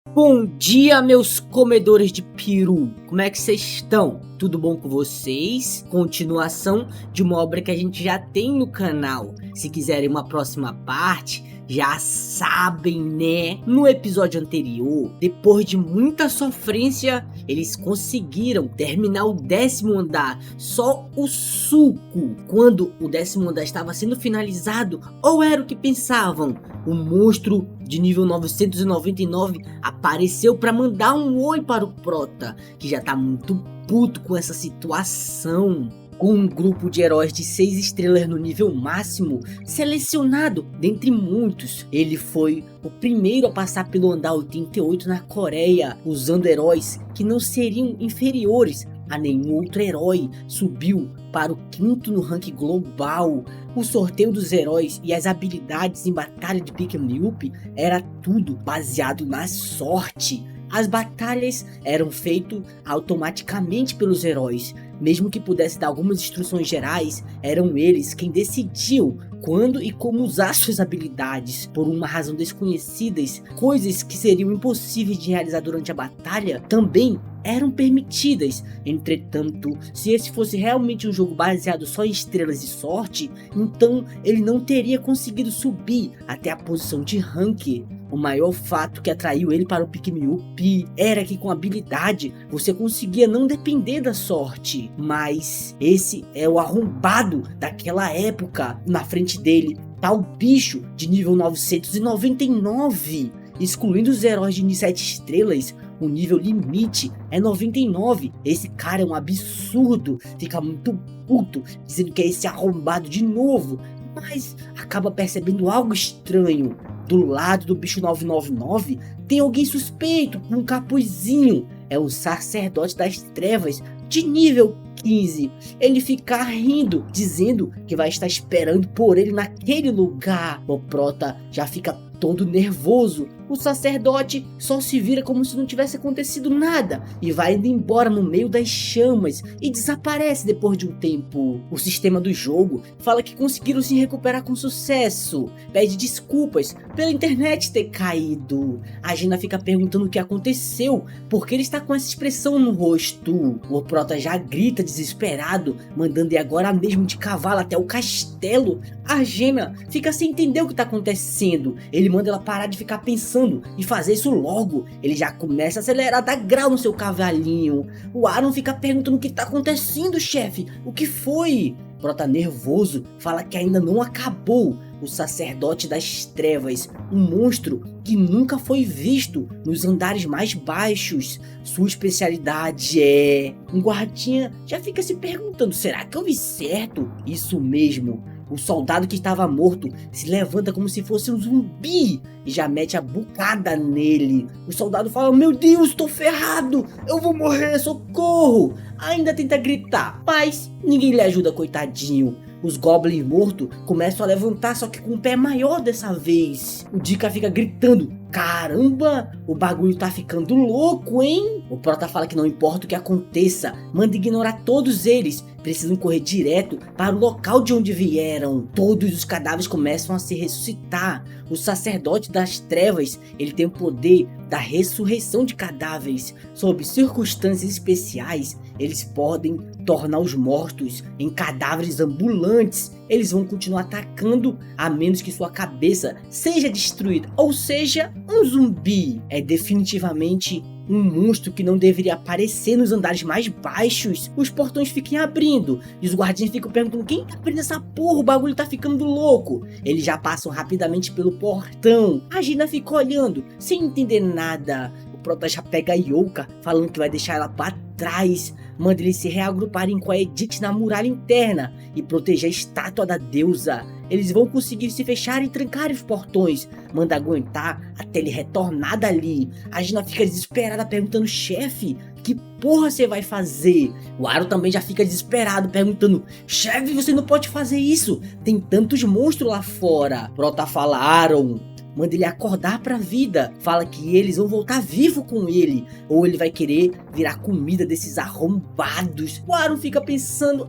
Bom dia, meus comedores de peru. Como é que vocês estão? Tudo bom com vocês? Continuação de uma obra que a gente já tem no canal. Se quiserem uma próxima parte, já sabem, né? No episódio anterior, depois de muita sofrência, eles conseguiram terminar o 10º andar. Só o suco. Quando o 10º andar estava sendo finalizado, ou era o que pensavam? O monstro de nível 999 apareceu para mandar um oi para o Prota, que já tá muito puto com essa situação. Com um grupo de heróis de 6 estrelas no nível máximo, selecionado dentre muitos, ele foi o primeiro a passar pelo andar 88 na Coreia, usando heróis que não seriam inferiores a nenhum outro herói. Subiu para o 5º no ranking global. O sorteio dos heróis e as habilidades em batalha de Pick Me Up era tudo baseado na sorte. As batalhas eram feitas automaticamente pelos heróis. Mesmo que pudesse dar algumas instruções gerais, eram eles quem decidiam quando e como usar suas habilidades. Por uma razão desconhecida, coisas que seriam impossíveis de realizar durante a batalha também eram permitidas. Entretanto, se esse fosse realmente um jogo baseado só em estrelas e sorte, então ele não teria conseguido subir até a posição de rank. O maior fato que atraiu ele para o Pick Me Up era que com habilidade você conseguia não depender da sorte. Mas esse é o arrombado daquela época. Na frente dele tá o bicho de nível 999, excluindo os heróis de 7 estrelas. O nível limite é 99. Esse cara é um absurdo. Fica muito puto, dizendo que é esse arrombado de novo. Mas acaba percebendo algo estranho. Do lado do bicho 999 tem alguém suspeito com um capuzinho. É o sacerdote das trevas de nível 15. Ele fica rindo, dizendo que vai estar esperando por ele naquele lugar. O Prota já fica todo nervoso. O sacerdote só se vira como se não tivesse acontecido nada e vai indo embora no meio das chamas e desaparece depois de um tempo. O sistema do jogo fala que conseguiram se recuperar com sucesso, pede desculpas pela internet ter caído. A Gina fica perguntando o que aconteceu, porque ele está com essa expressão no rosto. O Prota já grita desesperado, mandando ir agora mesmo de cavalo até o castelo. A Gina fica sem entender o que está acontecendo. Ele manda ela parar de ficar pensando e fazer isso logo. Ele já começa a acelerar, dar grau no seu cavalinho. O Aaron fica perguntando o que tá acontecendo, chefe. O que foi? Prota nervoso fala que ainda não acabou. O sacerdote das trevas, um monstro que nunca foi visto nos andares mais baixos. Sua especialidade é... Um guardinha já fica se perguntando, será que eu vi certo? Isso mesmo. O soldado que estava morto se levanta como se fosse um zumbi e já mete a bucada nele. O soldado fala, meu Deus, tô ferrado, eu vou morrer, socorro. Ainda tenta gritar, mas ninguém lhe ajuda, coitadinho. Os goblins mortos começam a levantar, só que com um pé maior dessa vez. O Dika fica gritando, caramba, o bagulho tá ficando louco, hein? O Prota fala que não importa o que aconteça, manda ignorar todos eles. Precisam correr direto para o local de onde vieram. Todos os cadáveres começam a se ressuscitar. O sacerdote das trevas, ele tem o poder da ressurreição de cadáveres. Sob circunstâncias especiais, eles podem tornar os mortos em cadáveres ambulantes. Eles vão continuar atacando a menos que sua cabeça seja destruída, ou seja, um zumbi. É definitivamente um monstro que não deveria aparecer nos andares mais baixos. Os portões ficam abrindo e os guardiões ficam perguntando, quem tá abrindo essa porra? O bagulho tá ficando louco. Eles já passam rapidamente pelo portão. A Gina fica olhando sem entender nada. O Prota já pega a Youka, falando que vai deixar ela pra trás. Manda eles se reagruparem com a Edith na muralha interna e proteger a estátua da deusa. Eles vão conseguir se fechar e trancar os portões. Manda aguentar até ele retornar dali. A Gina fica desesperada perguntando, chefe, que porra você vai fazer? O Aaron também já fica desesperado perguntando, chefe, você não pode fazer isso. Tem tantos monstros lá fora. Prota fala, Aaron, manda ele acordar pra vida, fala que eles vão voltar vivo com ele, ou ele vai querer virar comida desses arrombados. O Aaron fica pensando,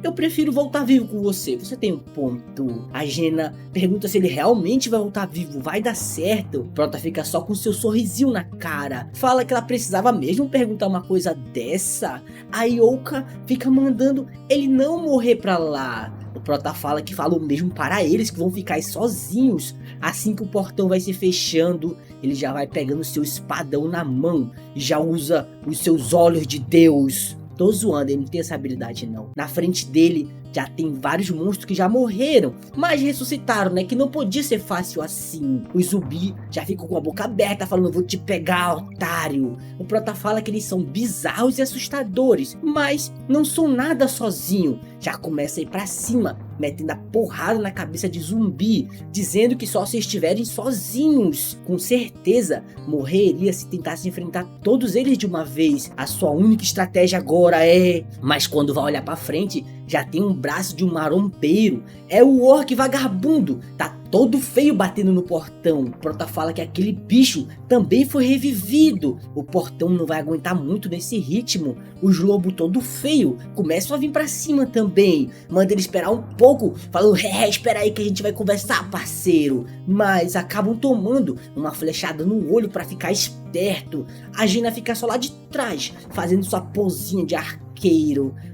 eu prefiro voltar vivo com você tem um ponto. A Jenna pergunta se ele realmente vai voltar vivo, vai dar certo. O Prota fica só com seu sorrisinho na cara, fala que ela precisava mesmo perguntar uma coisa dessa. A Yoka fica mandando ele não morrer pra lá. O Prota fala que falou mesmo para eles que vão ficar aí sozinhos. Assim que o portão vai se fechando, ele já vai pegando seu espadão na mão e já usa os seus olhos de Deus. Tô zoando, ele não tem essa habilidade não. Na frente dele já tem vários monstros que já morreram, mas ressuscitaram, né? Que não podia ser fácil assim. Os zumbi já ficam com a boca aberta falando, vou te pegar, otário. O Prota fala que eles são bizarros e assustadores, mas não são nada sozinho. Já começa a ir pra cima, metendo a porrada na cabeça de zumbi, dizendo que só se estiverem sozinhos. Com certeza, morreria se tentasse enfrentar todos eles de uma vez. A sua única estratégia agora é... Mas quando vai olhar pra frente, já tem um braço de um marombeiro. É o orc vagabundo. Tá todo feio batendo no portão. O Prota fala que aquele bicho também foi revivido. O portão não vai aguentar muito nesse ritmo. Os lobos todo feio começam a vir pra cima também. Manda ele esperar um pouco, falando, espera aí que a gente vai conversar, parceiro. Mas acabam tomando uma flechada no olho pra ficar esperto. A Jenna fica só lá de trás, fazendo sua posinha de arqueiro.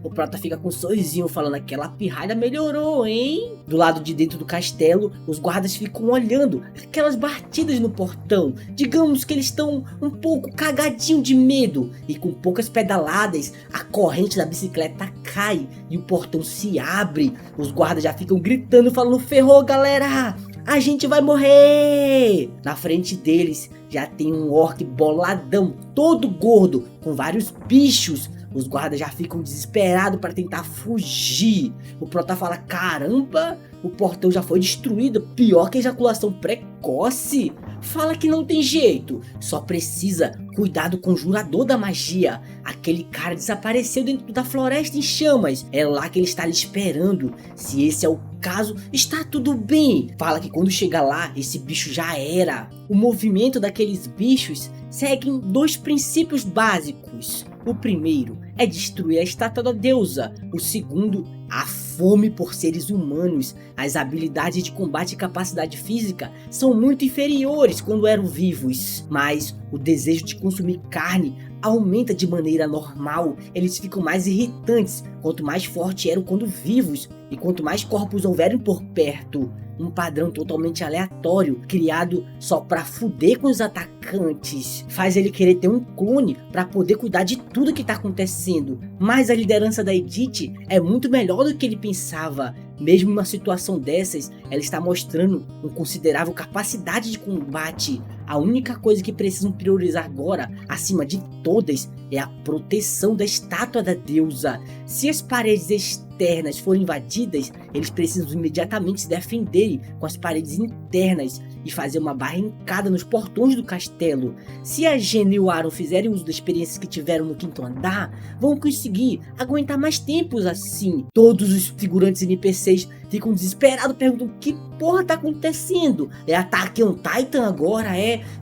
O Prota fica com um sorrisinho falando, aquela pirralha melhorou, hein? Do lado de dentro do castelo, os guardas ficam olhando aquelas batidas no portão. Digamos que eles estão um pouco cagadinho de medo. E com poucas pedaladas, a corrente da bicicleta cai e o portão se abre. Os guardas já ficam gritando, falando, ferrou galera! A gente vai morrer! Na frente deles já tem um orc boladão, todo gordo, com vários bichos. Os guardas já ficam desesperados para tentar fugir. O Prota fala, caramba, o portão já foi destruído, pior que ejaculação precoce. Fala que não tem jeito, só precisa cuidar do conjurador da magia. Aquele cara desapareceu dentro da floresta em chamas, é lá que ele está lhe esperando. Se esse é o caso, está tudo bem. Fala que quando chega lá, esse bicho já era. O movimento daqueles bichos segue dois princípios básicos. O primeiro é destruir a estátua da deusa. O segundo, a fome por seres humanos. As habilidades de combate e capacidade física são muito inferiores quando eram vivos, mas o desejo de consumir carne aumenta de maneira normal. Eles ficam mais irritantes quanto mais forte eram quando vivos e quanto mais corpos houverem por perto. Um padrão totalmente aleatório, criado só pra fuder com os atacantes. Faz ele querer ter um clone pra poder cuidar de tudo que tá acontecendo. Mas a liderança da Edith é muito melhor do que ele pensava. Mesmo numa situação dessas, ela está mostrando uma considerável capacidade de combate. A única coisa que precisam priorizar agora, acima de todas, é a proteção da estátua da deusa. Se as paredes externas forem invadidas, eles precisam imediatamente se defenderem com as paredes internas e fazer uma barricada nos portões do castelo. Se a Jenna e o Aaron fizerem uso das experiências que tiveram no quinto andar, vão conseguir aguentar mais tempos assim. Todos os figurantes NPCs ficam desesperados, perguntam que porra tá acontecendo? É Attack on Titan agora?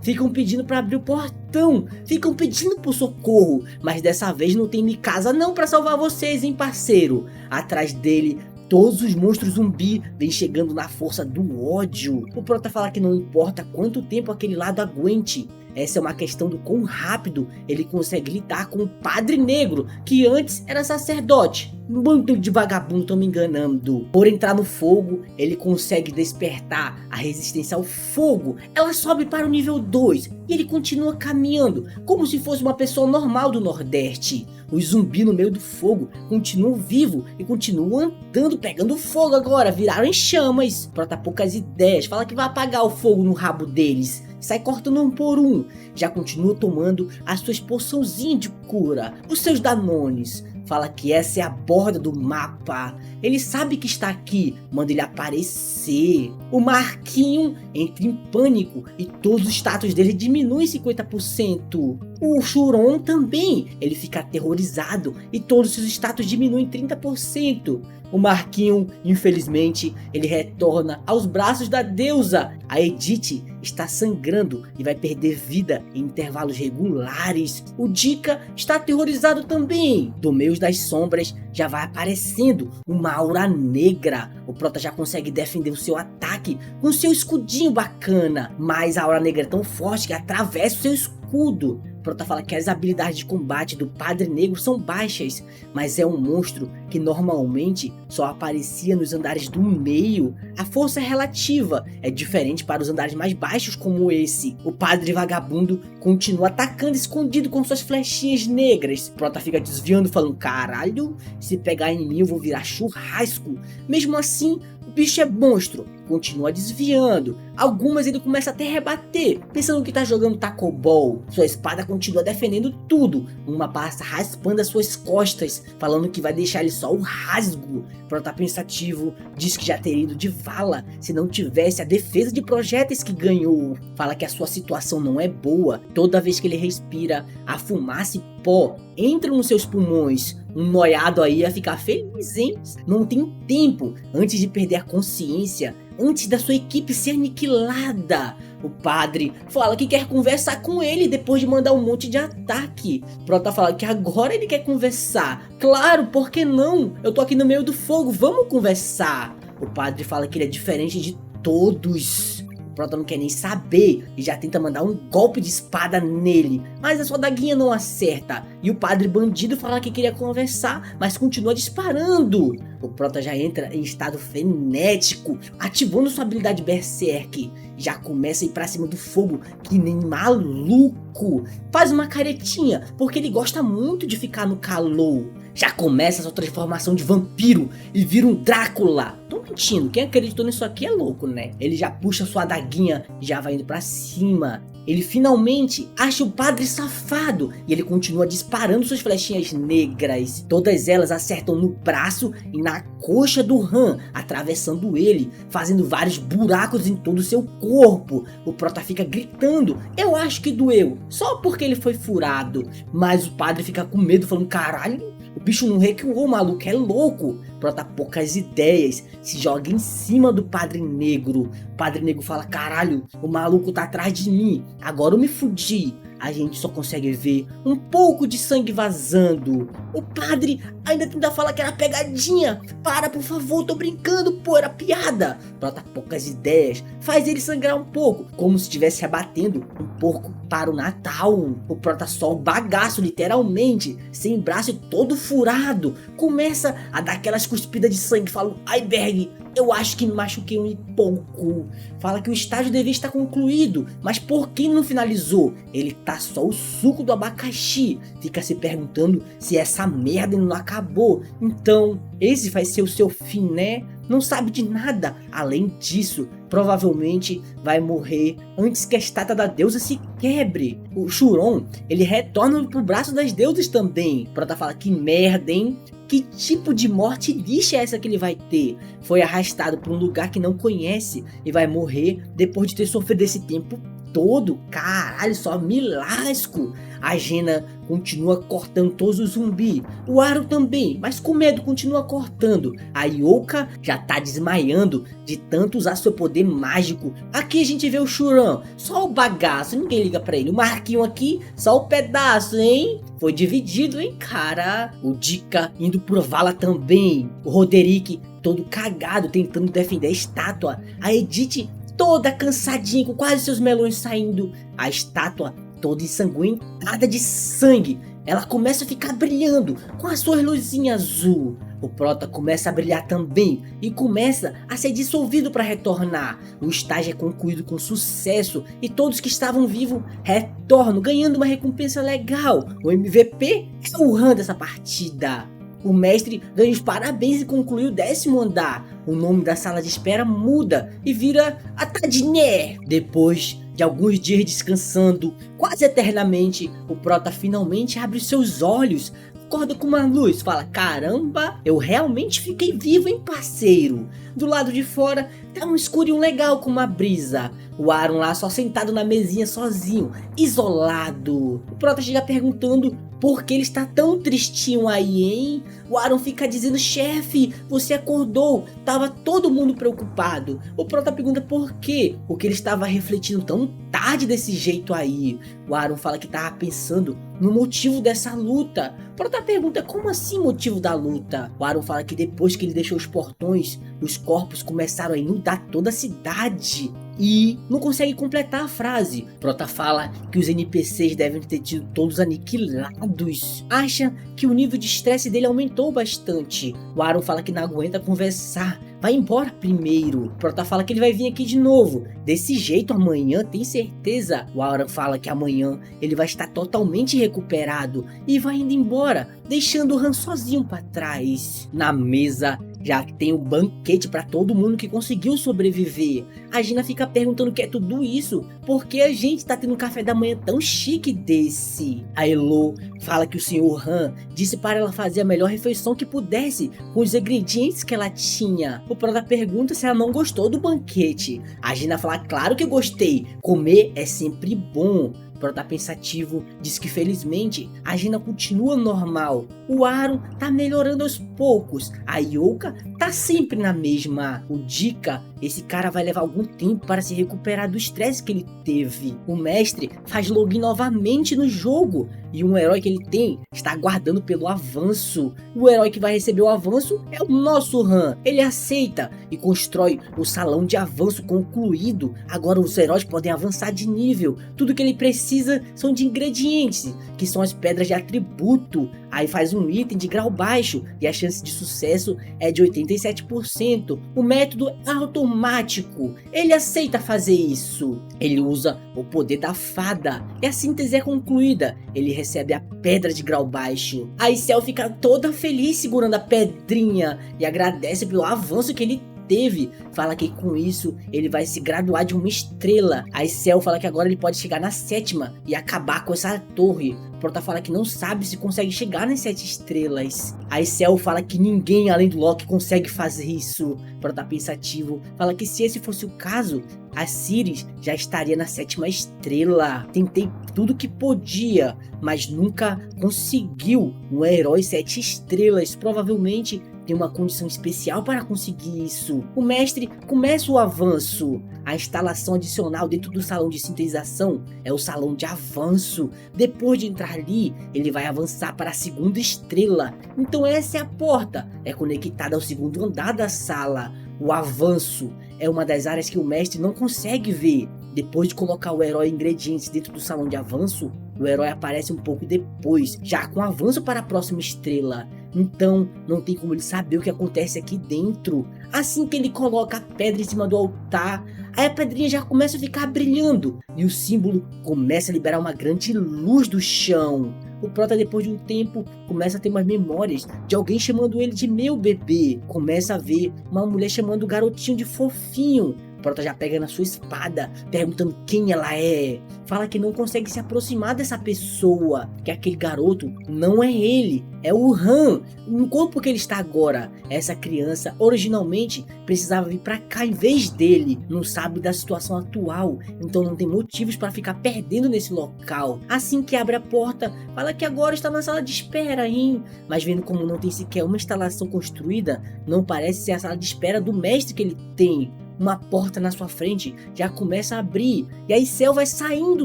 Ficam pedindo pra abrir o portão, ficam pedindo por socorro, mas dessa vez não tem Mikasa não pra salvar vocês, hein parceiro? Atrás dele, todos os monstros zumbi vêm chegando na força do ódio. O Prota fala que não importa quanto tempo aquele lado aguente, essa é uma questão do quão rápido ele consegue lidar com o Padre Negro, que antes era sacerdote. Um bando de vagabundo estão me enganando. Por entrar no fogo, ele consegue despertar a resistência ao fogo. Ela sobe para o nível 2 e ele continua caminhando, como se fosse uma pessoa normal do Nordeste. Os zumbis no meio do fogo continuam vivos e continuam andando, pegando fogo agora, viraram em chamas. Prota poucas ideias, fala que vai apagar o fogo no rabo deles. Sai cortando um por um, já continua tomando as suas poçãozinhas de cura, os seus danones. Fala que essa é a borda do mapa. Ele sabe que está aqui, manda ele aparecer. O Marquinho entra em pânico e todos os status dele diminuem 50%. O Shuron também, ele fica aterrorizado e todos os seus status diminuem 30%. O Marquinho, infelizmente, ele retorna aos braços da deusa. A Edith está sangrando e vai perder vida em intervalos regulares. O Dika está aterrorizado também. Do meio das sombras já vai aparecendo uma aura negra. O Prota já consegue defender o seu ataque com seu escudinho bacana, mas a aura negra é tão forte que atravessa o seu escudo. Prota fala que as habilidades de combate do Padre Negro são baixas, mas é um monstro que normalmente só aparecia nos andares do meio. A força é relativa, é diferente para os andares mais baixos como esse. O Padre Vagabundo continua atacando escondido com suas flechinhas negras. Prota fica desviando, falando: caralho, se pegar em mim eu vou virar churrasco. Mesmo assim, o bicho é monstro, continua desviando. Algumas ele começa até a rebater, pensando que tá jogando taco ball. Sua espada continua defendendo tudo. Uma passa raspando as suas costas, falando que vai deixar ele só o rasgo. Prota pensativo diz que já teria ido de vala se não tivesse a defesa de projéteis que ganhou. Fala que a sua situação não é boa. Toda vez que ele respira, a fumaça e pó entram nos seus pulmões. Um noiado aí ia ficar feliz, hein? Não tem tempo antes de perder a consciência, antes da sua equipe ser aniquilada. O padre fala que quer conversar com ele depois de mandar um monte de ataque. Prota fala que agora ele quer conversar. Claro, por que não? Eu tô aqui no meio do fogo, vamos conversar. O padre fala que ele é diferente de todos. Prota não quer nem saber e já tenta mandar um golpe de espada nele, mas a sua daguinha não acerta. E o padre bandido fala que queria conversar, mas continua disparando. O Prota já entra em estado frenético, ativando sua habilidade Berserk. Já começa a ir pra cima do fogo que nem maluco. Faz uma caretinha, porque ele gosta muito de ficar no calor. Já começa a sua transformação de vampiro e vira um Drácula. Tô mentindo, quem acreditou nisso aqui é louco, né? Ele já puxa sua adaguinha e já vai indo pra cima. Ele finalmente acha o padre safado e ele continua disparando suas flechinhas negras. Todas elas acertam no braço e na coxa do Han, atravessando ele, fazendo vários buracos em todo o seu corpo. O Prota fica gritando: eu acho que doeu, só porque ele foi furado. Mas o padre fica com medo, falando: caralho, o bicho não recuou, o maluco é louco. Prota poucas ideias, se joga em cima do Padre Negro. O Padre Negro fala: caralho, o maluco tá atrás de mim, agora eu me fudi. A gente só consegue ver um pouco de sangue vazando. O padre ainda tenta falar que era pegadinha. Para, por favor, tô brincando, pô, era piada. Prota poucas ideias, faz ele sangrar um pouco, como se estivesse abatendo um porco para o Natal. O Prota só o bagaço, literalmente, sem braço e todo furado. Começa a dar aquelas cuspidas de sangue, fala: ai, Berg, eu acho que me machuquei um pouco. Fala que o estágio devia estar concluído, mas por que não finalizou? Ele tá só o suco do abacaxi. Fica se perguntando se essa merda não acabou. Então, esse vai ser o seu fim, né? Não sabe de nada. Além disso, provavelmente vai morrer antes que a estátua da deusa se quebre. O Shuron, ele retorna pro braço das deusas também. Prota fala: que merda, hein? Que tipo de morte lixa é essa que ele vai ter? Foi arrastado para um lugar que não conhece e vai morrer depois de ter sofrido esse tempo todo. Caralho, só me lasco. A Jena continua cortando todos os zumbis. O Aro também, mas com medo continua cortando. A Yoka já tá desmaiando de tanto usar seu poder mágico. Aqui a gente vê o Shuron, só o bagaço, ninguém liga pra ele. O Marquinho aqui, só o pedaço, hein? Foi dividido, hein, cara? O Dika indo pro vala também. O Roderick todo cagado, tentando defender a estátua. A Edith toda cansadinha, com quase seus melões saindo. A estátua toda ensanguentada de sangue. Ela começa a ficar brilhando com as suas luzinhas azul. O Prota começa a brilhar também e começa a ser dissolvido para retornar. O estágio é concluído com sucesso e todos que estavam vivos retornam, ganhando uma recompensa legal. O MVP é o Han dessa partida. O mestre ganha os parabéns e conclui o 10º andar. O nome da sala de espera muda e vira a Tadiné. Depois de alguns dias descansando quase eternamente, o Prota finalmente abre seus olhos, acorda com uma luz, fala: caramba, eu realmente fiquei vivo, hein, parceiro? Do lado de fora Tá um escurinho legal com uma brisa. O Aaron lá só sentado na mesinha sozinho, isolado. O Prota chega perguntando por que ele está tão tristinho aí, hein? O Aaron fica dizendo: chefe, você acordou, tava todo mundo preocupado. O Prota pergunta por quê, porque ele estava refletindo tão tarde desse jeito aí. O Aaron fala que tava pensando no motivo dessa luta. O Prota pergunta: como assim motivo da luta? O Aaron fala que depois que ele deixou os portões, os corpos começaram a inundar toda a cidade. E não consegue completar a frase. Prota fala que os NPCs devem ter tido todos aniquilados. Acha que o nível de estresse dele aumentou bastante. O Aaron fala que não aguenta conversar. Vai embora primeiro. Prota fala que ele vai vir aqui de novo. Desse jeito amanhã, tem certeza? O Aaron fala que amanhã ele vai estar totalmente recuperado. E vai indo embora, deixando o Han sozinho para trás. Na mesa já tem o banquete para todo mundo que conseguiu sobreviver. A Gina fica perguntando o que é tudo isso, porque a gente tá tendo um café da manhã tão chique desse. A Elo fala que o Sr. Han disse para ela fazer a melhor refeição que pudesse com os ingredientes que ela tinha. O Prota pergunta se ela não gostou do banquete. A Gina fala: claro que gostei, comer é sempre bom. O Prota pensativo diz que felizmente a Gina continua normal. O Aaron tá melhorando aos poucos. A Yoka tá sempre na mesma. O Dika, esse cara vai levar algum tempo para se recuperar do estresse que ele teve. O mestre faz login novamente no jogo. E um herói que ele tem está aguardando pelo avanço. O herói que vai receber o avanço é o nosso Han. Ele aceita e constrói o salão de avanço concluído. Agora os heróis podem avançar de nível. Tudo que ele precisa são de ingredientes, que são as pedras de atributo. Aí faz um item de grau baixo e a chance de sucesso é de 87%. O método é automático. Ele aceita fazer isso. Ele usa o poder da fada e a síntese é concluída. Ele recebe a pedra de grau baixo. A Cell fica toda feliz segurando a pedrinha e agradece pelo avanço que ele teve. Fala que com isso ele vai se graduar de uma estrela. A Cell fala que agora ele pode chegar na 7ª e acabar com essa torre. Prota fala que não sabe se consegue chegar nas 7 estrelas. A Cell fala que ninguém além do Loki consegue fazer isso. Prota pensativo fala que se esse fosse o caso, a Ciris já estaria na 7ª estrela. Tentei tudo que podia, mas nunca conseguiu. Um herói 7 estrelas provavelmente tem uma condição especial para conseguir isso. O mestre começa o avanço. A instalação adicional dentro do salão de sintetização é o salão de avanço. Depois de entrar ali, ele vai avançar para a 2ª estrela. Então essa é a porta. É conectada ao 2º andar da sala. O avanço é uma das áreas que o mestre não consegue ver. Depois de colocar o herói ingredientes dentro do salão de avanço, o herói aparece um pouco depois, já com avanço para a próxima estrela. Então não tem como ele saber o que acontece aqui dentro. Assim que ele coloca a pedra em cima do altar, aí a pedrinha já começa a ficar brilhando e o símbolo começa a liberar uma grande luz do chão. O Prota, depois de um tempo, começa a ter umas memórias de alguém chamando ele de meu bebê. Começa a ver uma mulher chamando o garotinho de fofinho. O Prota já pega na sua espada, perguntando quem ela é. Fala que não consegue se aproximar dessa pessoa, que aquele garoto não é ele, é o Han, no corpo que ele está agora. Essa criança originalmente precisava vir pra cá em vez dele, não sabe da situação atual, então não tem motivos para ficar perdendo nesse local. Assim que abre a porta, fala que agora está na sala de espera, hein? Mas vendo como não tem sequer uma instalação construída, não parece ser a sala de espera do mestre que ele tem. Uma porta na sua frente já começa a abrir e a Cell vai saindo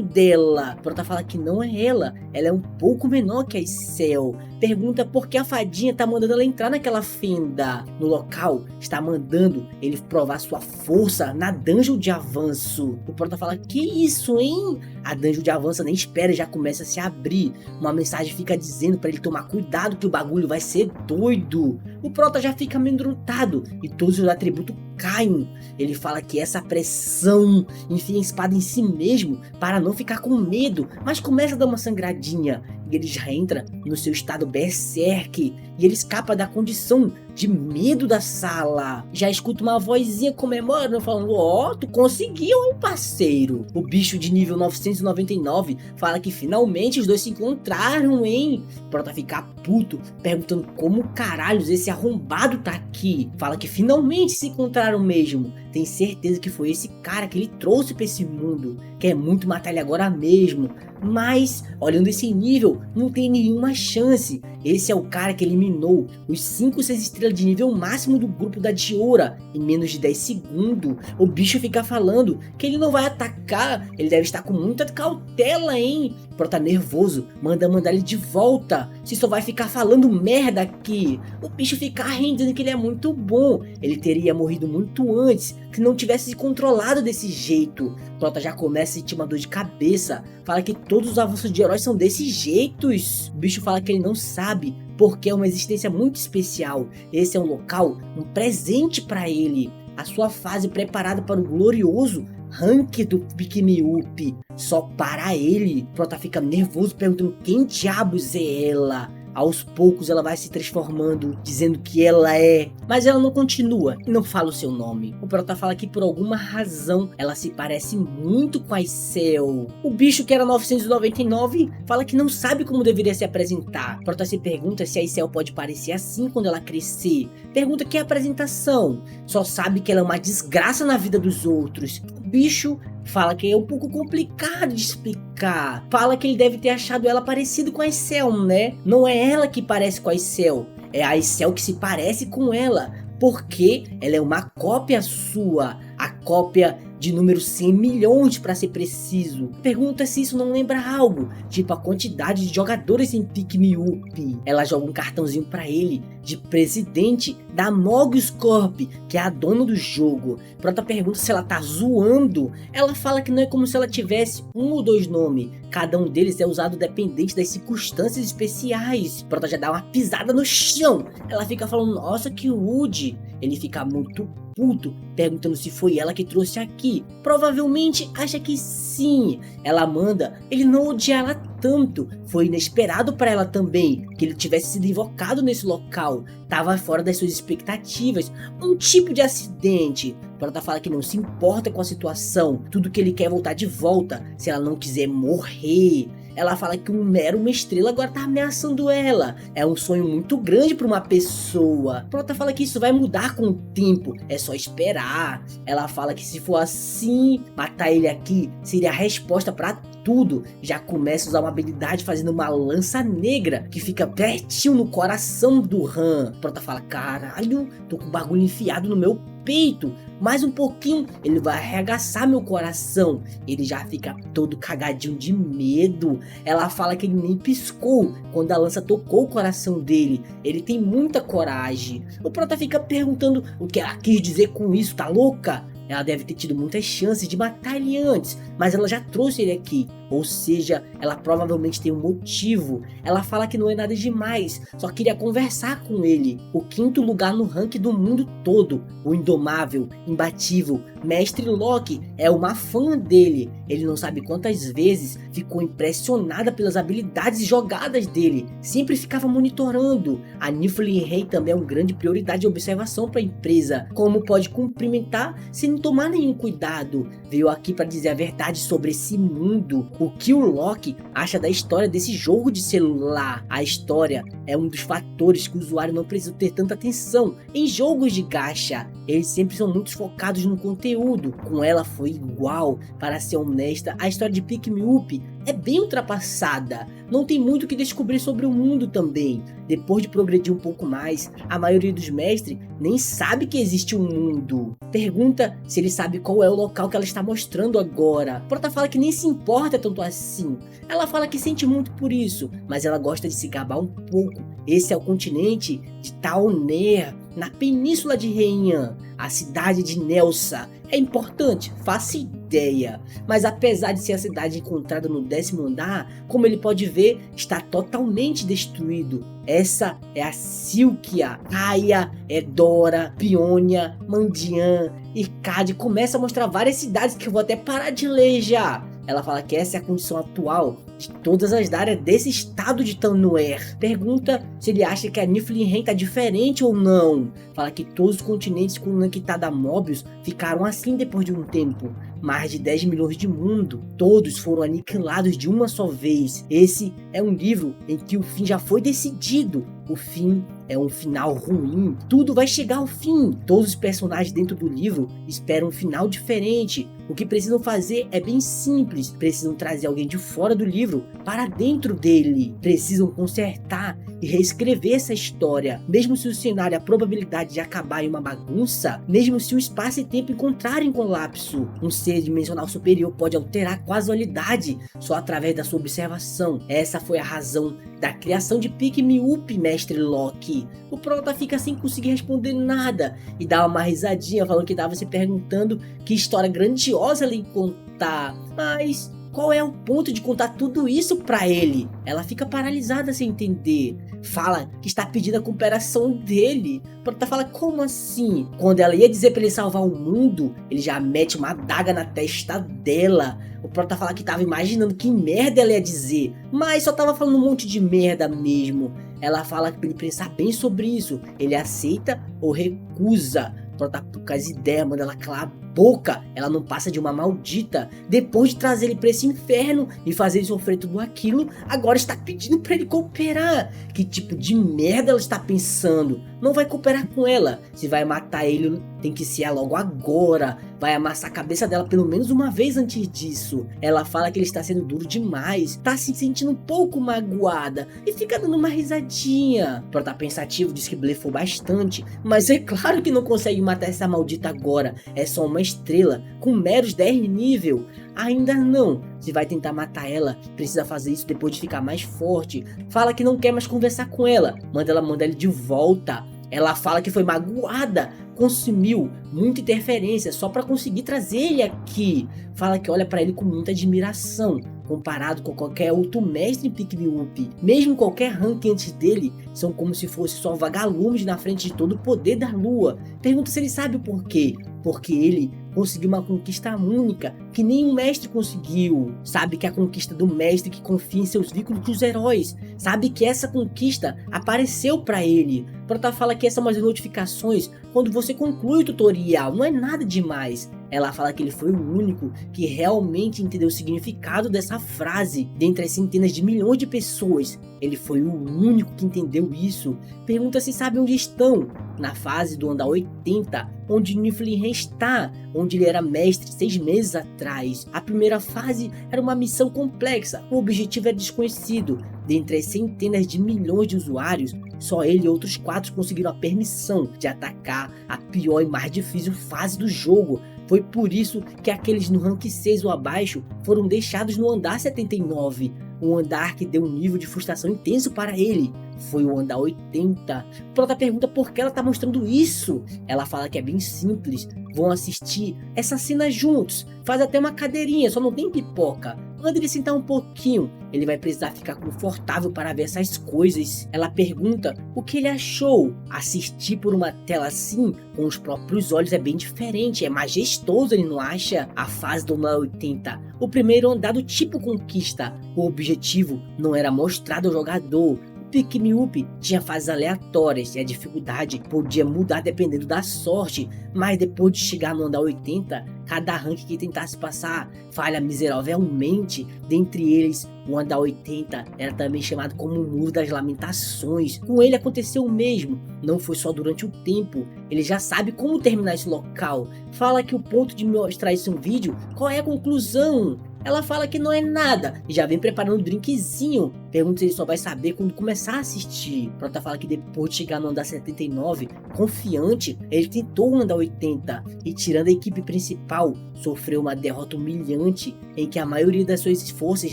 dela. Prota fala que não é ela é um pouco menor que a Cell. Pergunta por que a fadinha tá mandando ela entrar naquela fenda. No local, está mandando ele provar sua força na dungeon de avanço. O Prota fala: que isso, hein? A dungeon de avanço nem espera e já começa a se abrir. Uma mensagem fica dizendo para ele tomar cuidado que o bagulho vai ser doido. O Prota já fica amedrontado e todos os atributos caem. Ele fala que essa pressão enfia a espada em si mesmo para não ficar com medo, mas começa a dar uma sangradinha. E ele já entra no seu estado berserk e ele escapa da condição de medo da sala. Já escuta uma vozinha comemorando, falando: ó, tu conseguiu, hein, parceiro. O bicho de nível 999 fala que finalmente os dois se encontraram, hein. Prota ficar puto, perguntando como caralhos esse arrombado tá aqui. Fala que finalmente se encontraram mesmo. Tem certeza que foi esse cara que ele trouxe pra esse mundo. Quer muito matar ele agora mesmo. Mas, olhando esse nível, não tem nenhuma chance. Esse é o cara que eliminou os 5 ou 6 estrelas de nível máximo do grupo da Diora em menos de 10 segundos. O bicho fica falando que ele não vai atacar, ele deve estar com muita cautela, hein? Prota nervoso, manda ele de volta. Você só vai ficar falando merda aqui. O bicho fica rindo, dizendo que ele é muito bom. Ele teria morrido muito antes, se não tivesse se controlado desse jeito. Prota já começa a sentir uma dor de cabeça. Fala que todos os avanços de heróis são desses jeitos. O bicho fala que ele não sabe, porque é uma existência muito especial. Esse é um local, um presente para ele. A sua fase preparada para o glorioso rank do Pikmi-Up. Só para ele. Prota fica nervoso, perguntando quem diabos é ela. Aos poucos ela vai se transformando, dizendo que ela é, mas ela não continua e não fala o seu nome. O Prota fala que por alguma razão ela se parece muito com a Aicel. O bicho que era 999 fala que não sabe como deveria se apresentar. O Prota se pergunta se a Aicel pode parecer assim quando ela crescer. Pergunta que é a apresentação. Só sabe que ela é uma desgraça na vida dos outros. O bicho fala que é um pouco complicado de explicar. Fala que ele deve ter achado ela parecida com a Aicel, né? Não é ela que parece com a Aicel, é a Aicel que se parece com ela, porque ela é uma cópia sua, a cópia de número 100 milhões para ser preciso. Pergunta se isso não lembra algo, tipo a quantidade de jogadores em Pikmi-Up. Ela joga um cartãozinho para ele de presidente da Mobius Corp, que é a dona do jogo. Prota pergunta se ela tá zoando. Ela fala que não é como se ela tivesse um ou dois nomes, cada um deles é usado dependente das circunstâncias especiais. Prota já dá uma pisada no chão. Ela fica falando: nossa, que rude. Ele fica muito puto, perguntando se foi ela que trouxe aqui. Provavelmente acha que sim. Ela manda ele não odiar ela tanto. Foi inesperado para ela também que ele tivesse sido invocado nesse local. Tava fora das suas expectativas. Um tipo de acidente. Prota fala que não se importa com a situação. Tudo que ele quer é voltar de volta, se ela não quiser morrer. Ela fala que uma estrela agora tá ameaçando ela. É um sonho muito grande para uma pessoa. Prota fala que isso vai mudar com o tempo, é só esperar. Ela fala que se for assim, matar ele aqui seria a resposta para tudo. Já começa a usar uma habilidade fazendo uma lança negra que fica pertinho no coração do Han. Prota fala: caralho, tô com o bagulho enfiado no meu peito. Mais um pouquinho, ele vai arregaçar meu coração. Ele já fica todo cagadinho de medo. Ela fala que ele nem piscou quando a lança tocou o coração dele. Ele tem muita coragem. O Prota fica perguntando o que ela quis dizer com isso, tá louca? Ela deve ter tido muitas chances de matar ele antes, mas ela já trouxe ele aqui. Ou seja, ela provavelmente tem um motivo. Ela fala que não é nada demais, só queria conversar com ele. O 5º lugar no ranking do mundo todo. O indomável, imbatível Mestre Loki é uma fã dele. Ele não sabe quantas vezes ficou impressionada pelas habilidades e jogadas dele. Sempre ficava monitorando. A Niflheim Rei também é uma grande prioridade de observação para a empresa. Como pode cumprimentar sem tomar nenhum cuidado? Veio aqui para dizer a verdade sobre esse mundo. O que o Loki acha da história desse jogo de celular? A história é um dos fatores que o usuário não precisa ter tanta atenção em jogos de gacha. Eles sempre são muito focados no conteúdo. Com ela foi igual. Para ser honesta, a história de Pikmi-Up é bem ultrapassada. Não tem muito o que descobrir sobre o mundo também. Depois de progredir um pouco mais, a maioria dos mestres nem sabe que existe um mundo. Pergunta se ele sabe qual é o local que ela está mostrando agora. Prota fala que nem se importa tanto assim. Ela fala que sente muito por isso, mas ela gosta de se gabar um pouco. Esse é o continente de Taoner, na Península de Heian. A cidade de Nelsa é importante, faço ideia. Mas apesar de ser a cidade encontrada no 10º andar, como ele pode ver, está totalmente destruído. Essa é a Silkia, Kaia, Edora, Pionia, Mandian e Cade. Começa a mostrar várias cidades que eu vou até parar de ler já. Ela fala que essa é a condição atual de todas as áreas desse estado de Tanoer. Pergunta se ele acha que a Niflheim tá diferente ou não. Fala que todos os continentes com Nanquitada Mobius ficaram assim depois de um tempo. Mais de 10 milhões de mundo, todos foram aniquilados de uma só vez. Esse é um livro em que o fim já foi decidido. O fim é um final ruim, tudo vai chegar ao fim. Todos os personagens dentro do livro esperam um final diferente. O que precisam fazer é bem simples, precisam trazer alguém de fora do livro para dentro dele. Precisam consertar e reescrever essa história. Mesmo se o cenário, a probabilidade de acabar em uma bagunça, mesmo se o espaço e tempo encontrarem colapso, um ser dimensional superior pode alterar a casualidade só através da sua observação. Essa foi a razão da criação de Pick-me-up, mestre Loki. O prota fica sem conseguir responder nada e dá uma risadinha falando que estava se perguntando que história grandiosa ela ia contar. Mas qual é o ponto de contar tudo isso pra ele? Ela fica paralisada sem entender. Fala que está pedindo a cooperação dele. O prota fala, como assim? Quando ela ia dizer pra ele salvar o mundo, ele já mete uma adaga na testa dela. O prota fala que tava imaginando que merda ela ia dizer, mas só tava falando um monte de merda mesmo. Ela fala pra ele pensar bem sobre isso. Ele aceita ou recusa. O prota com as ideias, manda ela calar a boca. Ela não passa de uma maldita. Depois de trazer ele pra esse inferno e fazer ele sofrer tudo aquilo, agora está pedindo pra ele cooperar. Que tipo de merda ela está pensando? Não vai cooperar com ela. Se vai matar ele, tem que ser logo agora. Vai amassar a cabeça dela pelo menos uma vez antes disso. Ela fala que ele está sendo duro demais, tá se sentindo um pouco magoada e fica dando uma risadinha. Prota pensativo diz que blefou bastante, mas é claro que não consegue matar essa maldita agora. É só uma estrela com meros 10 nível. Ainda não. Se vai tentar matar ela, precisa fazer isso depois de ficar mais forte. Fala que não quer mais conversar com ela. Manda ele de volta. Ela fala que foi magoada, consumiu muita interferência só para conseguir trazer ele aqui. Fala que olha para ele com muita admiração, comparado com qualquer outro mestre em Pick-me-up. Mesmo qualquer rank antes dele, são como se fosse só vagalumes na frente de todo o poder da lua. Pergunta se ele sabe o porquê. Porque ele conseguiu uma conquista única que nenhum mestre conseguiu. Sabe que é a conquista do mestre que confia em seus vínculos com os heróis. Sabe que essa conquista apareceu pra ele. Prota fala que essas são as notificações quando você conclui o tutorial, não é nada demais. Ela fala que ele foi o único que realmente entendeu o significado dessa frase. Dentre as centenas de milhões de pessoas, ele foi o único que entendeu isso. Pergunta se sabe onde estão. Na fase do andar 80, onde Niflheim está, onde ele era mestre 6 meses atrás. A primeira fase era uma missão complexa, o objetivo era desconhecido. Dentre as centenas de milhões de usuários, só ele e outros 4 conseguiram a permissão de atacar a pior e mais difícil fase do jogo. Foi por isso que aqueles no rank 6 ou abaixo foram deixados no andar 79. Um andar que deu um nível de frustração intenso para ele. Foi o andar 80. Prota pergunta por que ela tá mostrando isso. Ela fala que é bem simples. Vão assistir essa cena juntos. Faz até uma cadeirinha, só não tem pipoca. Manda ele sentar um pouquinho. Ele vai precisar ficar confortável para ver essas coisas. Ela pergunta o que ele achou. Assistir por uma tela assim, com os próprios olhos, é bem diferente. É majestoso, ele não acha? A fase do andar 80. O primeiro andar do tipo conquista. O objetivo não era mostrado ao jogador. Pick-me-up tinha fases aleatórias e a dificuldade podia mudar dependendo da sorte, mas depois de chegar no andar 80, cada rank que tentasse passar falha miseravelmente. Dentre eles, o andar 80 era também chamado como o Muro das Lamentações. Com ele aconteceu o mesmo, não foi só durante o tempo, ele já sabe como terminar esse local. Fala que o ponto de mostrar isso em um vídeo, qual é a conclusão? Ela fala que não é nada e já vem preparando um drinkzinho. Pergunta se ele só vai saber quando começar a assistir. Prota fala que depois de chegar no andar 79, confiante, ele tentou o andar 80 e, tirando a equipe principal, sofreu uma derrota humilhante em que a maioria das suas forças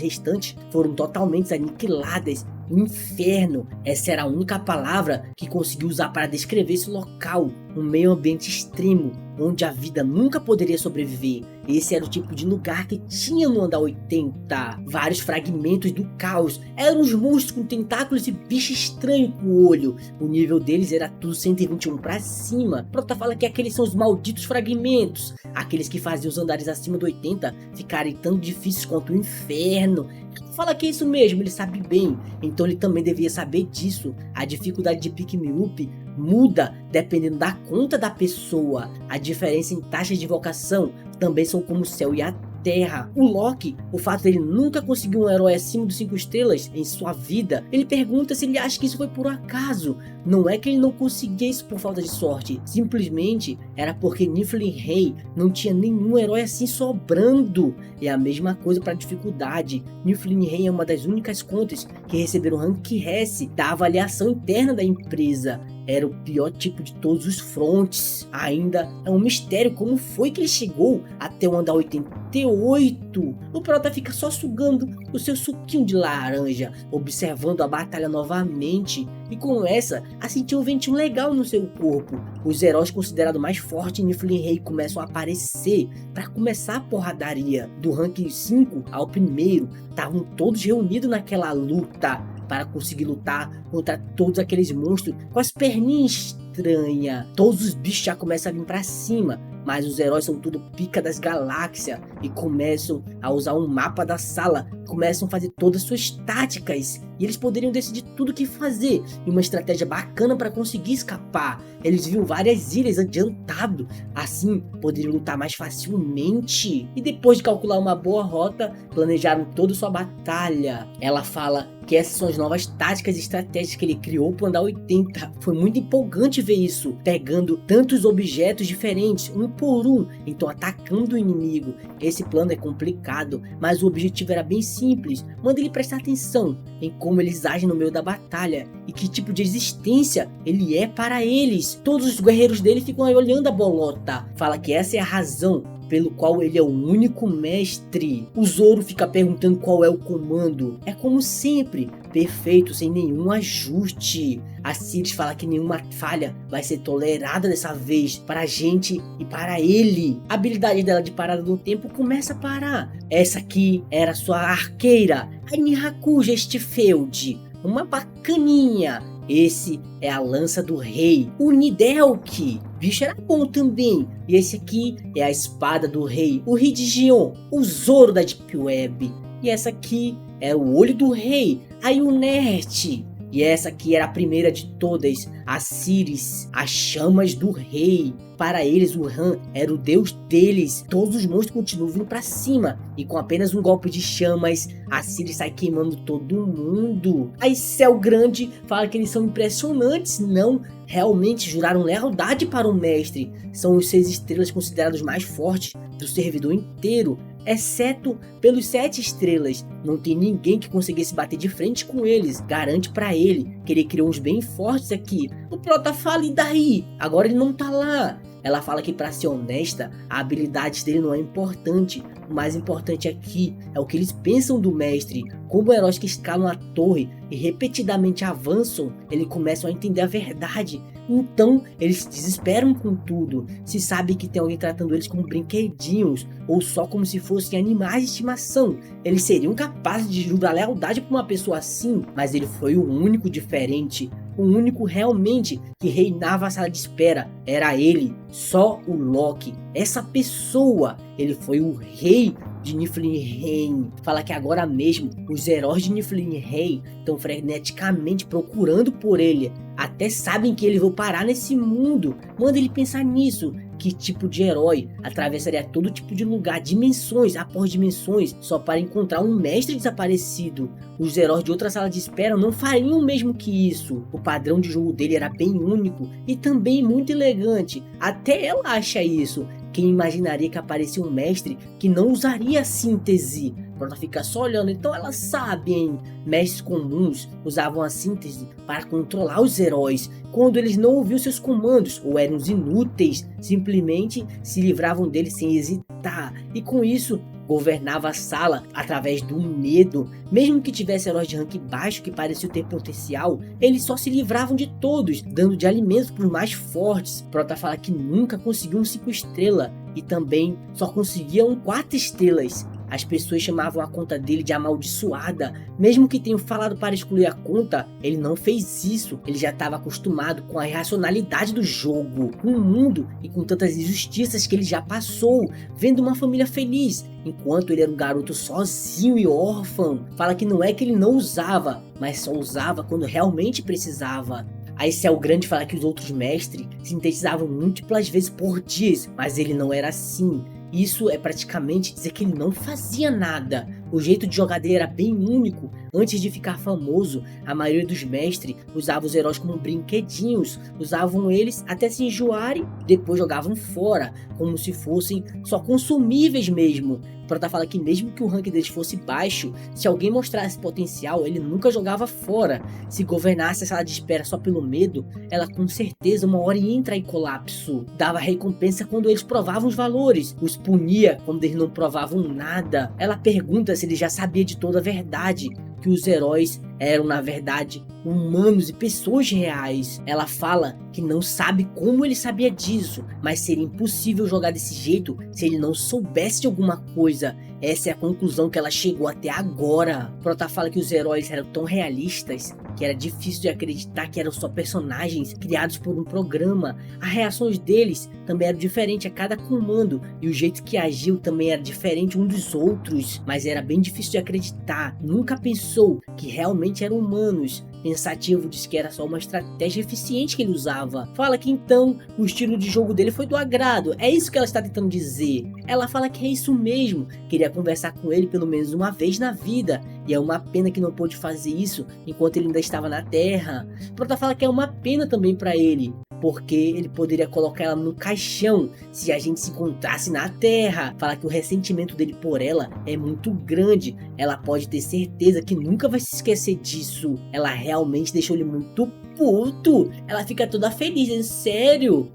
restantes foram totalmente aniquiladas. O inferno, essa era a única palavra que conseguiu usar para descrever esse local. um meio ambiente extremo, onde a vida nunca poderia sobreviver. Esse era o tipo de lugar que tinha no andar 80. Vários fragmentos do caos. Eram os monstros com tentáculos e bicho estranho com o olho. O nível deles era tudo 121 pra cima. Prota fala que aqueles são os malditos fragmentos. Aqueles que faziam os andares acima do 80 ficarem tão difíceis quanto o inferno. Fala que é isso mesmo, ele sabe bem. Então ele também devia saber disso. A dificuldade de Pick Me Up muda dependendo da conta da pessoa. A diferença em taxas de invocação também são como o céu e a terra. O Loki, o fato dele nunca conseguir um herói acima dos 5 estrelas em sua vida, ele pergunta se ele acha que isso foi por acaso. Não é que ele não conseguia isso por falta de sorte, simplesmente era porque Niflheim Rei não tinha nenhum herói assim sobrando. E a mesma coisa para dificuldade. Niflheim Rei é uma das únicas contas que receberam o rank S da avaliação interna da empresa. Era o pior tipo de todos os fronts. Ainda é um mistério como foi que ele chegou até o andar 88. O Prota fica só sugando o seu suquinho de laranja, observando a batalha novamente, e começa a sentir um ventinho legal no seu corpo. Os heróis considerados mais fortes em Niflheim Rei começam a aparecer para começar a porradaria. Do ranking 5 ao primeiro, estavam todos reunidos naquela luta para conseguir lutar contra todos aqueles monstros com as perninhas estranhas. Todos os bichos já começam a vir para cima, mas os heróis são tudo pica das galáxias e começam a usar um mapa da sala, começam a fazer todas as suas táticas, e eles poderiam decidir tudo o que fazer e uma estratégia bacana para conseguir escapar. Eles viam várias ilhas adiantado, assim poderiam lutar mais facilmente, e depois de calcular uma boa rota, planejaram toda sua batalha. Ela fala que essas são as novas táticas e estratégias que ele criou para o andar 80. Foi muito empolgante ver isso, pegando tantos objetos diferentes, um por um, então atacando o inimigo. Esse plano é complicado, mas o objetivo era bem simples. Manda ele prestar atenção em como eles agem no meio da batalha e que tipo de existência ele é para eles. Todos os guerreiros dele ficam aí olhando a bolota. Fala que essa é a razão pelo qual ele é o único mestre. O Zoro fica perguntando qual é o comando. É como sempre, perfeito, sem nenhum ajuste. A Sirius fala que nenhuma falha vai ser tolerada dessa vez para a gente e para ele. A habilidade dela de parada no tempo começa a parar. Essa aqui era sua arqueira, a Mihaku Gestfeld, uma bacaninha. Esse é a lança do rei, o Nidelk. Bicho era bom também. E esse aqui é a espada do rei, o Hidigion, o Zoro da Deep Web. E essa aqui é o olho do rei, a Yunert. E essa aqui era a primeira de todas, a Sirius, as chamas do rei. Para eles, o Han era o deus deles. Todos os monstros continuam vindo para cima, e com apenas um golpe de chamas, a Sirius sai queimando todo mundo. Aí Céu Grande fala que eles são impressionantes. Não, realmente juraram lealdade para o mestre. São os 6 estrelas considerados mais fortes do servidor inteiro, exceto pelos 7 estrelas. Não tem ninguém que conseguisse bater de frente com eles. Garante pra ele que ele criou uns bem fortes aqui. O Prota fala, e daí? Agora ele não tá lá. Ela fala que, para ser honesta, a habilidade dele não é importante. O mais importante aqui é o que eles pensam do mestre. Como heróis que escalam a torre e repetidamente avançam, eles começam a entender a verdade. Então eles se desesperam com tudo. Se sabe que tem alguém tratando eles como brinquedinhos, ou só como se fossem animais de estimação. Eles seriam capazes de jurar lealdade para uma pessoa assim, mas ele foi o único diferente. O único realmente que reinava a sala de espera era ele, só o Loki. Essa pessoa, ele foi o rei de Niflheim. Fala que agora mesmo os heróis de Niflheim estão freneticamente procurando por ele. Até sabem que ele vai parar nesse mundo. Manda ele pensar nisso. Que tipo de herói atravessaria todo tipo de lugar, dimensões após dimensões, só para encontrar um mestre desaparecido? Os heróis de outra sala de espera não fariam o mesmo que isso. O padrão de jogo dele era bem único e também muito elegante. Até ela acha isso. Quem imaginaria que aparecia um mestre que não usaria a síntese? Prota fica só olhando, então ela sabe, hein? Mestres comuns usavam a síntese para controlar os heróis. Quando eles não ouviam seus comandos ou eram inúteis, simplesmente se livravam deles sem hesitar. E com isso, governava a sala através do medo. Mesmo que tivesse heróis de rank baixo que pareciam ter potencial, eles só se livravam de todos, dando de alimentos para os mais fortes. Prota fala que nunca conseguiu um 5 estrelas e também só conseguia um 4 estrelas. As pessoas chamavam a conta dele de amaldiçoada. Mesmo que tenham falado para excluir a conta, ele não fez isso. Ele já estava acostumado com a irracionalidade do jogo, com o mundo e com tantas injustiças que ele já passou, vendo uma família feliz, enquanto ele era um garoto sozinho e órfão. Fala que não é que ele não usava, mas só usava quando realmente precisava. Aí Cell Grande fala que os outros mestres sintetizavam múltiplas vezes por dia, mas ele não era assim. Isso é praticamente dizer que ele não fazia nada. O jeito de jogar dele era bem único. Antes de ficar famoso, a maioria dos mestres usava os heróis como brinquedinhos. Usavam eles até se enjoarem, depois jogavam fora, como se fossem só consumíveis mesmo. Prota fala que mesmo que o rank deles fosse baixo, se alguém mostrasse potencial, ele nunca jogava fora. Se governasse a sala de espera só pelo medo, ela com certeza uma hora ia entrar em colapso. Dava recompensa quando eles provavam os valores, os punia quando eles não provavam nada. Ela pergunta se ele já sabia de toda a verdade, que os heróis eram na verdade humanos e pessoas reais. Ela fala que não sabe como ele sabia disso, mas seria impossível jogar desse jeito se ele não soubesse de alguma coisa. Essa é a conclusão que ela chegou até agora. Prota fala que os heróis eram tão realistas que era difícil de acreditar que eram só personagens criados por um programa. As reações deles também eram diferentes a cada comando e o jeito que agiu também era diferente um dos outros, mas era bem difícil de acreditar. Nunca pensou que realmente eram humanos. Pensativo diz que era só uma estratégia eficiente que ele usava. Fala que então o estilo de jogo dele foi do agrado. É isso que ela está tentando dizer. Ela fala que é isso mesmo. Queria conversar com ele pelo menos uma vez na vida. E é uma pena que não pôde fazer isso enquanto ele ainda estava na Terra. Prota fala que é uma pena também para ele, porque ele poderia colocar ela no caixão se a gente se encontrasse na Terra. Fala que o ressentimento dele por ela é muito grande. Ela pode ter certeza que nunca vai se esquecer disso. Ela realmente deixou ele muito puto. Ela fica toda feliz, é sério.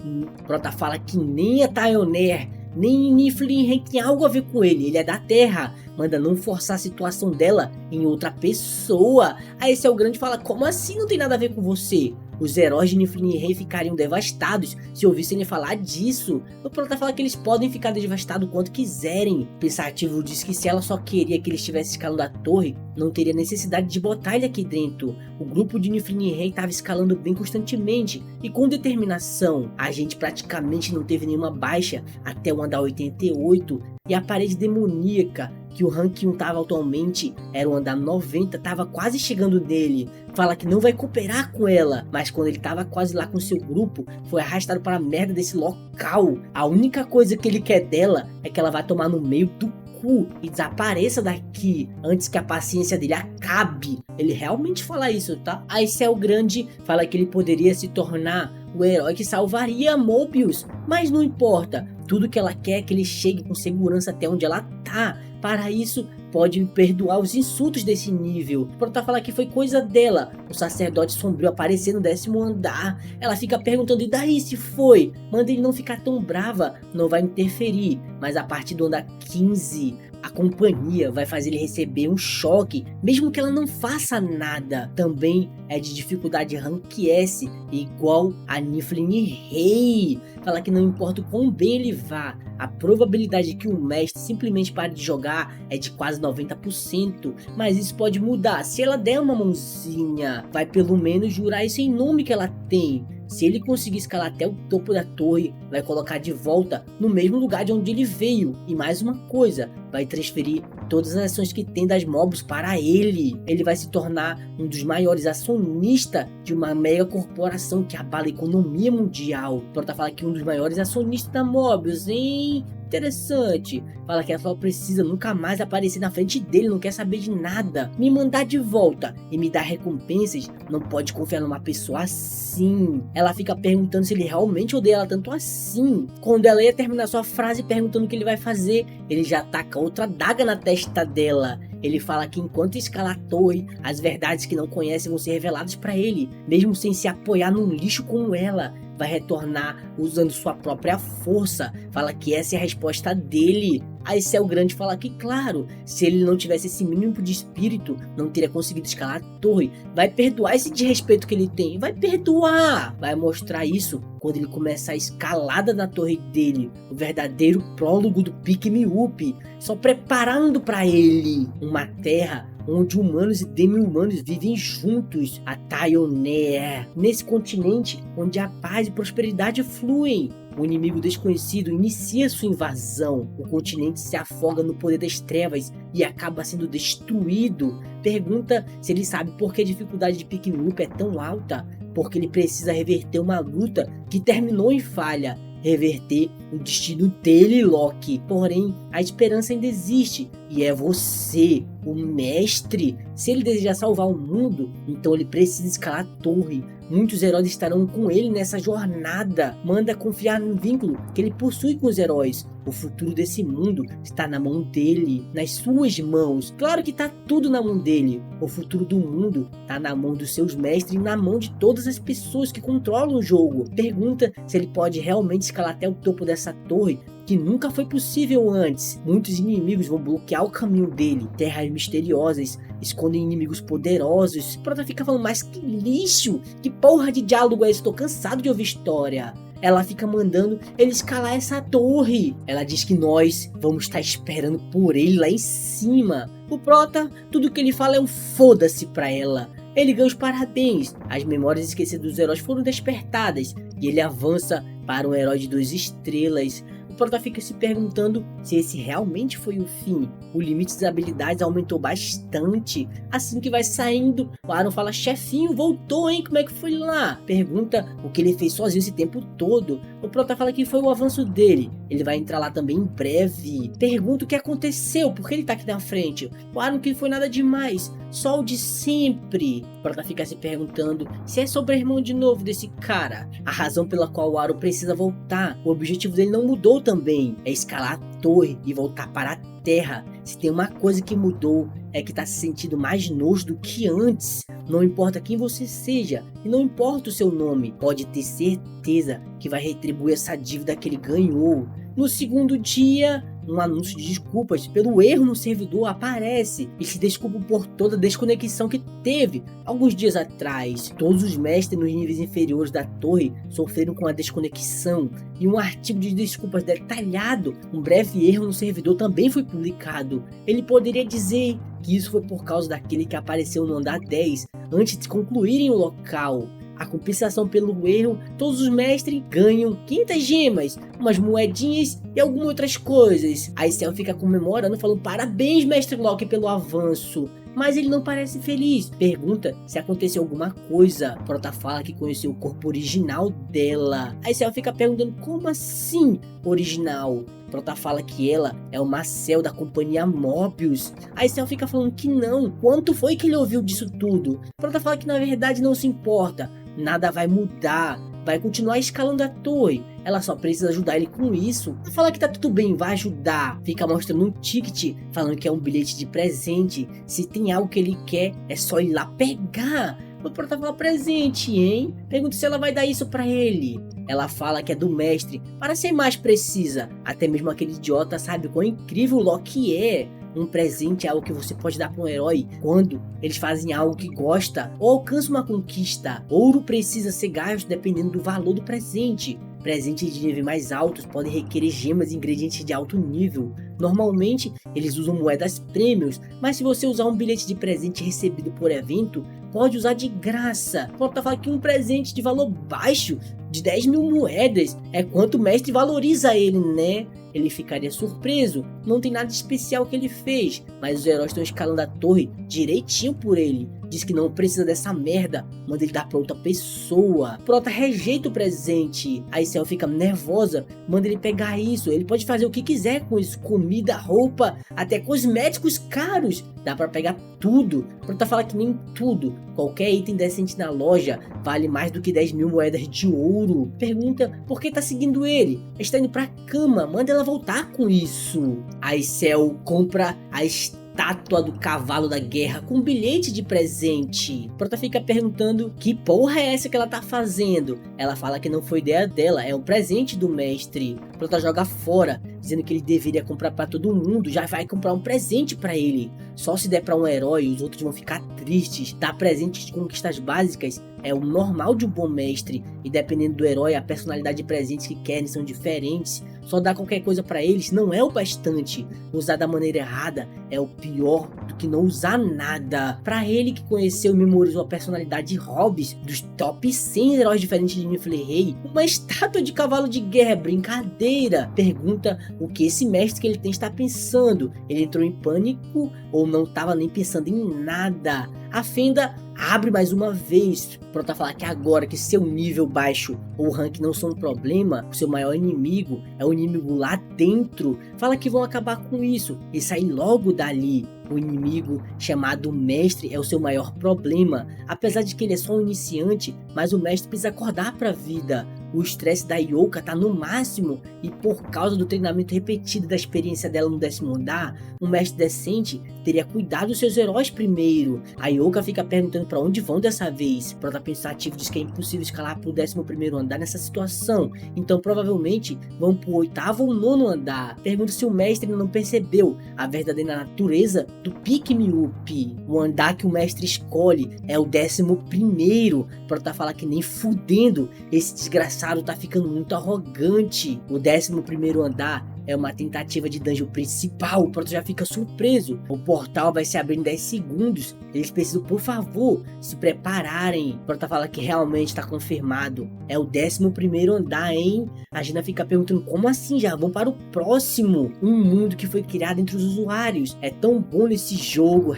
Prota fala que nem a Taioner nem Niflheim tem algo a ver com ele. Ele é da Terra. Manda não forçar a situação dela em outra pessoa. Aí esse é o grande fala, como assim não tem nada a ver com você? Os heróis de Niflheim ficariam devastados se ouvissem ele falar disso. O Prota fala que eles podem ficar devastados quanto quiserem. Pensativo diz que se ela só queria que ele estivesse escalando a torre, não teria necessidade de botar ele aqui dentro. O grupo de Niflheim estava escalando bem constantemente e com determinação. A gente praticamente não teve nenhuma baixa até o andar 88 e a parede demoníaca que o rank 1 tava atualmente era o andar 90, tava quase chegando nele. Fala que não vai cooperar com ela, mas quando ele tava quase lá com seu grupo, foi arrastado para a merda desse local. A única coisa que ele quer dela é que ela vai tomar no meio do cu e desapareça daqui antes que a paciência dele acabe. Ele realmente fala isso, tá? Aí Cell Grande fala que ele poderia se tornar o herói que salvaria Mobius, mas não importa. Tudo que ela quer é que ele chegue com segurança até onde ela tá. Para isso, pode perdoar os insultos desse nível. Prota fala que foi coisa dela. O sacerdote sombrio aparecer no 10º andar. Ela fica perguntando, e daí se foi? Manda ele não ficar tão brava, não vai interferir. Mas a partir do andar 15, a companhia vai fazer ele receber um choque, mesmo que ela não faça nada. Também é de dificuldade rank S, igual a Niflheim. Fala que não importa o quão bem ele vá, a probabilidade de que o mestre simplesmente pare de jogar é de quase 90%, mas isso pode mudar se ela der uma mãozinha. Vai pelo menos jurar isso em nome que ela tem. Se ele conseguir escalar até o topo da torre, vai colocar de volta no mesmo lugar de onde ele veio. E mais uma coisa, vai transferir todas as ações que tem das Mobius para ele. Ele vai se tornar um dos maiores acionistas de uma mega corporação que abala a economia mundial. Prota fala que um dos maiores acionistas da Mobius, hein? interessante. Fala que ela só precisa nunca mais aparecer na frente dele, não quer saber de nada. Me mandar de volta e me dar recompensas, não pode confiar numa pessoa assim. Ela fica perguntando se ele realmente odeia ela tanto assim. Quando ela ia terminar sua frase perguntando o que ele vai fazer, ele já taca outra adaga na testa dela. Ele fala que enquanto escala a torre, as verdades que não conhece vão ser reveladas pra ele, mesmo sem se apoiar num lixo como ela. Vai retornar usando sua própria força. Fala que essa é a resposta dele. Aí Céu Grande fala que, claro, se ele não tivesse esse mínimo de espírito, não teria conseguido escalar a torre. Vai perdoar esse desrespeito que ele tem. Vai perdoar. Vai mostrar isso quando ele começar a escalada na torre dele. O verdadeiro prólogo do Pick Me Up. Só preparando para ele uma terra onde humanos e demi-humanos vivem juntos, a Taioner, nesse continente onde a paz e prosperidade fluem. O inimigo desconhecido inicia sua invasão, o continente se afoga no poder das trevas e acaba sendo destruído. Pergunta se ele sabe por que a dificuldade de Pick Me Up é tão alta, porque ele precisa reverter uma luta que terminou em falha, reverter o destino dele, Loki. Porém, a esperança ainda existe e é você, o mestre. Se ele deseja salvar o mundo, então ele precisa escalar a torre. Muitos heróis estarão com ele nessa jornada. Manda confiar no vínculo que ele possui com os heróis. O futuro desse mundo está na mão dele, nas suas mãos. Claro que está tudo na mão dele. O futuro do mundo está na mão dos seus mestres e na mão de todas as pessoas que controlam o jogo. Pergunta se ele pode realmente escalar até o topo dessa torre, que nunca foi possível antes. Muitos inimigos vão bloquear o caminho dele. Terras misteriosas escondem inimigos poderosos. O Prota fica falando, mas que lixo! Que porra de diálogo é esse? Tô cansado de ouvir história. Ela fica mandando ele escalar essa torre. Ela diz que nós vamos estar esperando por ele lá em cima. O Prota, tudo que ele fala é um foda-se pra ela. Ele ganha os parabéns. As memórias esquecidas dos heróis foram despertadas. E ele avança para um herói de 2 estrelas. O Prota fica se perguntando se esse realmente foi o fim. O limite das habilidades aumentou bastante. Assim que vai saindo, o Aaron fala, chefinho, voltou, hein? Como é que foi lá? Pergunta o que ele fez sozinho esse tempo todo. O Prota fala que foi o avanço dele. Ele vai entrar lá também em breve. Pergunta o que aconteceu, por que ele tá aqui na frente. O Aaron que foi nada demais, só o de sempre. O Prota fica se perguntando se é sobre o irmão de novo desse cara. A razão pela qual o Aaron precisa voltar. O objetivo dele não mudou também. É escalar a torre e voltar para a Terra. Se tem uma coisa que mudou, é que tá se sentindo mais nojo do que antes. Não importa quem você seja, e não importa o seu nome, pode ter certeza que vai retribuir essa dívida que ele ganhou. No segundo dia, um anúncio de desculpas pelo erro no servidor aparece e se desculpa por toda a desconexão que teve alguns dias atrás. Todos os mestres nos níveis inferiores da torre sofreram com a desconexão e um artigo de desculpas detalhado, um breve erro no servidor também foi publicado. Ele poderia dizer que isso foi por causa daquele que apareceu no andar 10 antes de concluírem o local. A compensação pelo erro, todos os mestres ganham 500 gemas, umas moedinhas e algumas outras coisas. Aí Cell fica comemorando, falando parabéns, mestre Loki, pelo avanço. Mas ele não parece feliz. Pergunta se aconteceu alguma coisa. Prota fala que conheceu o corpo original dela. Aí Cell fica perguntando, como assim original? Prota fala que ela é uma Cell da companhia Mobius. Aí Cell fica falando que não. Quanto foi que ele ouviu disso tudo? Prota fala que na verdade não se importa. Nada vai mudar. Vai continuar escalando a torre. Ela só precisa ajudar ele com isso. Fala que tá tudo bem, vai ajudar. Fica mostrando um ticket, falando que é um bilhete de presente. Se tem algo que ele quer, é só ir lá pegar. O Prota fala presente, hein? Pergunta se ela vai dar isso pra ele. Ela fala que é do mestre. Para ser mais precisa, até mesmo aquele idiota sabe quão incrível o Loki é. Um presente é algo que você pode dar para um herói quando eles fazem algo que gosta ou alcançam uma conquista. Ouro precisa ser gasto dependendo do valor do presente. Presentes de nível mais altos podem requerer gemas e ingredientes de alto nível. Normalmente, eles usam moedas prêmios, mas se você usar um bilhete de presente recebido por evento, pode usar de graça. Pode falar que um presente de valor baixo de 10 mil moedas. É quanto o mestre valoriza ele, né? Ele ficaria surpreso, não tem nada especial que ele fez, mas os heróis estão escalando a torre direitinho por ele. Diz que não precisa dessa merda, manda ele dar pra outra pessoa. Prota rejeita o presente, aí Cell fica nervosa, manda ele pegar isso. Ele pode fazer o que quiser com isso, comida, roupa, até cosméticos caros. Dá pra pegar tudo. Prota fala que nem tudo, qualquer item decente na loja vale mais do que 10 mil moedas de ouro. Pergunta por que tá seguindo ele, está indo pra cama, manda ela voltar com isso. Aí Cell compra a estátua do cavalo da guerra com bilhete de presente. Prota fica perguntando que porra é essa que ela tá fazendo. Ela fala que não foi ideia dela, é um presente do mestre. Prota joga fora, dizendo que ele deveria comprar pra todo mundo, já vai comprar um presente pra ele. Só se der pra um herói, os outros vão ficar tristes. Dar presentes de conquistas básicas é o normal de um bom mestre, e dependendo do herói, a personalidade de presentes que querem são diferentes. Só dar qualquer coisa pra eles não é o bastante. Usar da maneira errada é o pior do que não usar nada. Pra ele que conheceu e memorizou a personalidade de Hobbes, dos top 100 heróis diferentes de Niflhey, uma estátua de cavalo de guerra é brincadeira. Pergunta o que esse mestre que ele tem está pensando. Ele entrou em pânico ou não estava nem pensando em nada? A fenda abre mais uma vez. Prota falar que agora que seu nível baixo ou rank não são um problema, o seu maior inimigo é o inimigo lá dentro. Fala que vão acabar com isso e sair logo dali. O inimigo chamado mestre é o seu maior problema. Apesar de que ele é só um iniciante, mas o mestre precisa acordar pra vida. O estresse da Youka tá no máximo e por causa do treinamento repetido da experiência dela no 10º andar, um mestre decente teria cuidado dos seus heróis primeiro. A Youka fica perguntando pra onde vão dessa vez. Prota pensativo diz que é impossível escalar pro 11º andar nessa situação, então provavelmente vão pro 8º ou 9º andar. Pergunta se o mestre não percebeu a verdadeira natureza do Pick Me Up. O andar que o mestre escolhe é o 11º. Prota fala que nem fudendo, esse desgraçado tá ficando muito arrogante. O 11º andar é uma tentativa de dungeon principal. O Prota já fica surpreso. O portal vai se abrir em 10 segundos. Eles precisam, por favor, se prepararem. O Prota fala que realmente está confirmado. É o 11º andar, hein? A Gina fica perguntando como assim? Já vão para o próximo. Um mundo que foi criado entre os usuários. É tão bom nesse jogo.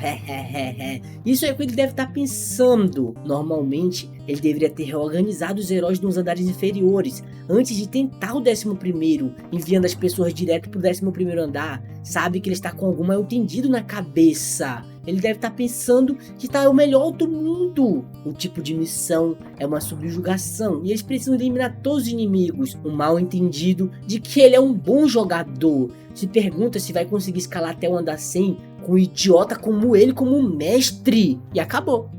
Isso é o que ele deve estar pensando. Normalmente, ele deveria ter reorganizado os heróis nos andares inferiores antes de tentar o 11º, enviando as pessoas direto pro 11º andar. Sabe que ele está com algum mal entendido na cabeça. Ele deve estar pensando que está o melhor do mundo. O tipo de missão é uma subjugação e eles precisam eliminar todos os inimigos. Um mal entendido de que ele é um bom jogador. Se pergunta se vai conseguir escalar até o andar 100 com um idiota como ele como mestre. E acabou.